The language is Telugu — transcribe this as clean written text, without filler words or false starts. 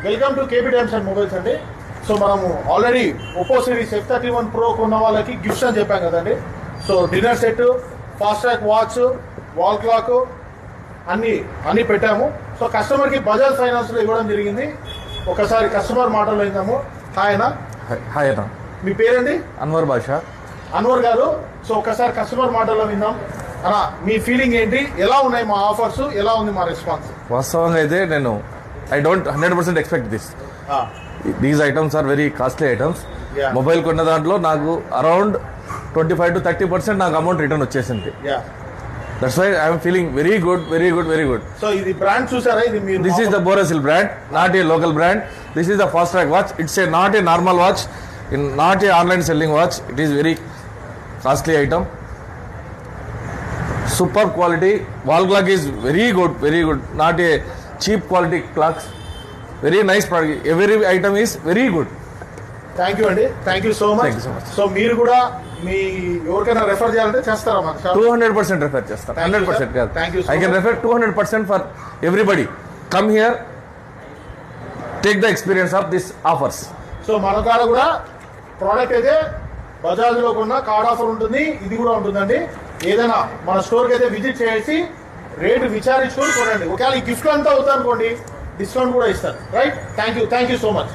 Welcome to KB times and mobiles అండి. సో మనము already Oppo series F31 Pro కొన్న వాళ్ళకి గిఫ్ట్స్ అని చెప్పాం కదండి. So dinner set, fast track watch, wall clock అన్నీ పెట్టాము. సో కస్టమర్కి బజాజ్ ఫైనాన్స్లో ఇవ్వడం జరిగింది. ఒకసారి కస్టమర్ మాటలు విందాము. హాయ్ అన్న. హాయ్ అన్న. మీ పేరండి? అన్వర్ బాషా. అన్వర్ గారు, సో ఒకసారి కస్టమర్ మాటల్లో విందాం. అన్న, మీ ఫీలింగ్ ఏంటి? ఎలా ఉన్నాయి మా ఆఫర్స్? ఎలా ఉంది మా రెస్పాన్స్? వాస్తవంగా అయితే నేను I don't 100% expect these items are very costly items. Mobile కొన్న దాంట్లో నాకు అరౌండ్ 25 to 30% నాకు అమౌంట్ రిటర్న్ వచ్చేసింది. That's why I'm feeling very good. So ఇది బ్రాండ్ చూసారా? This is the Borosil brand, not a local brand. This is the Fastrack watch. It's a not a normal watch, not a online selling watch. It is very costly item. Superb quality. Wall clock is very good. Not a cheap quality clocks. Very nice product. Every item is very good. Thank you అండి. Thank you so much. So మీరు కూడా మీ ఎవరికైనా రెఫర్ చేయాలంటే చేస్తారా? 200% రెఫర్ చేస్తాను. 100% కాదు. I can refer 200% for everybody. Come here, take the experience of this offers. So మన కాడ కూడా ప్రోడక్ట్ అయితే బజాజ్ లో కొన్న కార్డ్ ఆఫర్ ఉంటుంది, ఇది కూడా ఉంటుందండి. ఏదైనా మన స్టోర్కి అయితే విజిట్ చేసి రేటు విచారించుకొని కొనండి. ఒకవేళ ఈ గిఫ్ట్ అంతా అవుతా అనుకోండి, డిస్కౌంట్ కూడా ఇస్తారు. Right? Thank you so much.